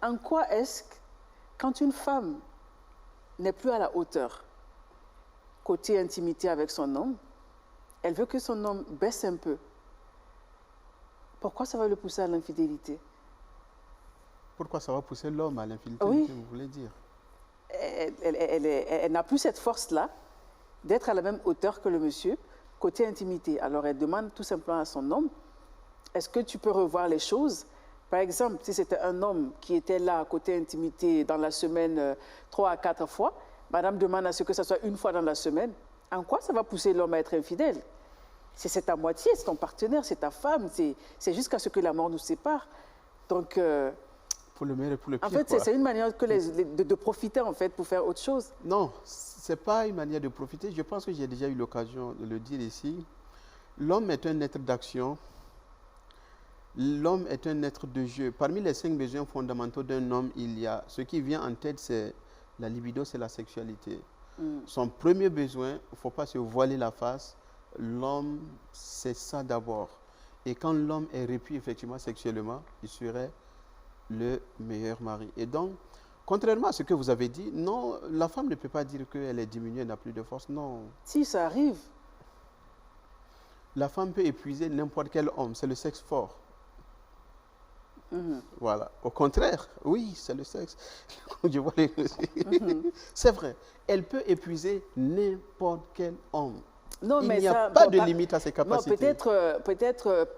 En quoi est-ce que, quand une femme n'est plus à la hauteur, côté intimité avec son homme, elle veut que son homme baisse un peu. Pourquoi ça va le pousser à l'infidélité? Pourquoi ça va pousser l'homme à l'infidélité, Oui. vous voulez dire? Elle n'a plus cette force-là d'être à la même hauteur que le monsieur, côté intimité. Alors elle demande tout simplement à son homme, est-ce que tu peux revoir les choses? Par exemple, si c'était un homme qui était là côté intimité dans la semaine 3 à 4 fois, madame demande à ce que ce soit une fois dans la semaine. En quoi ça va pousser l'homme à être infidèle? C'est ta moitié, c'est ton partenaire, c'est ta femme, c'est jusqu'à ce que la mort nous sépare. Donc, pour le meilleur et pour le pire. En fait, c'est une manière que de profiter en fait pour faire autre chose. Non, ce n'est pas une manière de profiter. Je pense que j'ai déjà eu l'occasion de le dire ici. L'homme est un être d'action. L'homme est un être de jeu. Parmi les 5 besoins fondamentaux d'un homme, il y a ce qui vient en tête, c'est la libido, c'est la sexualité. Son premier besoin, il ne faut pas se voiler la face. L'homme, c'est ça d'abord. Et quand l'homme est répué effectivement sexuellement, il serait le meilleur mari. Et donc, contrairement à ce que vous avez dit, non, la femme ne peut pas dire qu'elle est diminuée, elle n'a plus de force, non. Si, ça arrive. La femme peut épuiser n'importe quel homme, c'est le sexe fort. Voilà. Au contraire, oui, c'est le sexe. Je vois les... C'est vrai. Elle peut épuiser n'importe quel homme. Non, il mais n'y a pas de limite à ses capacités. Non, peut-être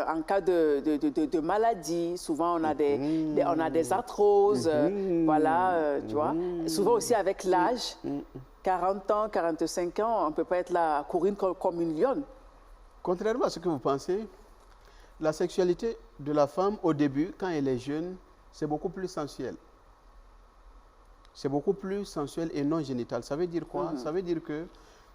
en cas de maladie, souvent on a des arthroses, voilà, tu vois. Souvent aussi avec l'âge, 40 ans, 45 ans, on ne peut pas être là à courir comme une lionne. Contrairement à ce que vous pensez, la sexualité de la femme, au début, quand elle est jeune, c'est beaucoup plus sensuel. C'est beaucoup plus sensuel et non génital. Ça veut dire quoi? Ça veut dire que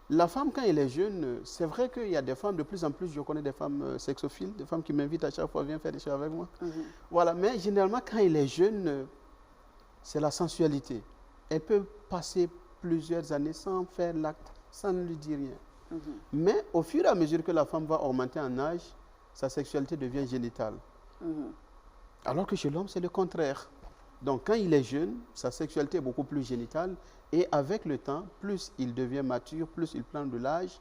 la femme, quand elle est jeune, c'est vrai qu'il y a des femmes, de plus en plus, je connais des femmes sexophiles, des femmes qui m'invitent à chaque fois, viens faire des choses avec moi. Voilà, mais généralement, quand elle est jeune, c'est la sensualité. Elle peut passer plusieurs années sans faire l'acte, sans ne lui dire rien. Mais au fur et à mesure que la femme va augmenter en âge, sa sexualité devient génitale. Alors que chez l'homme, c'est le contraire. Donc, quand il est jeune, sa sexualité est beaucoup plus génitale. Et avec le temps, plus il devient mature, plus il prend de l'âge,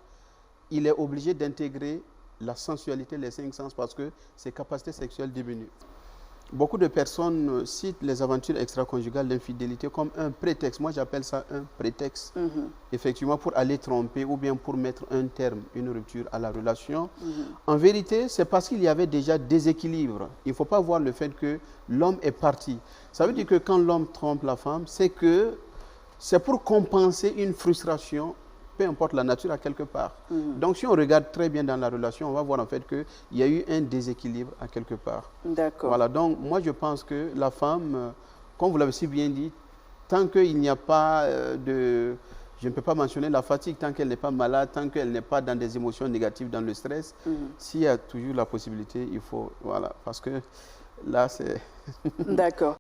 il est obligé d'intégrer la sensualité, les 5 sens, parce que ses capacités sexuelles diminuent. Beaucoup de personnes citent les aventures extra-conjugales, l'infidélité comme un prétexte. Moi, j'appelle ça un prétexte, effectivement, pour aller tromper ou bien pour mettre un terme, une rupture à la relation. En vérité, c'est parce qu'il y avait déjà déséquilibre. Il ne faut pas voir le fait que l'homme est parti. Ça veut dire que quand l'homme trompe la femme, c'est pour compenser une frustration, peu importe la nature, à quelque part. Donc, si on regarde très bien dans la relation, on va voir en fait qu'il y a eu un déséquilibre à quelque part. D'accord. Voilà, donc moi je pense que la femme, comme vous l'avez si bien dit, tant qu'il n'y a pas de... Je ne peux pas mentionner la fatigue, tant qu'elle n'est pas malade, tant qu'elle n'est pas dans des émotions négatives, dans le stress, s'il y a toujours la possibilité, il faut... Voilà, parce que là, c'est... D'accord.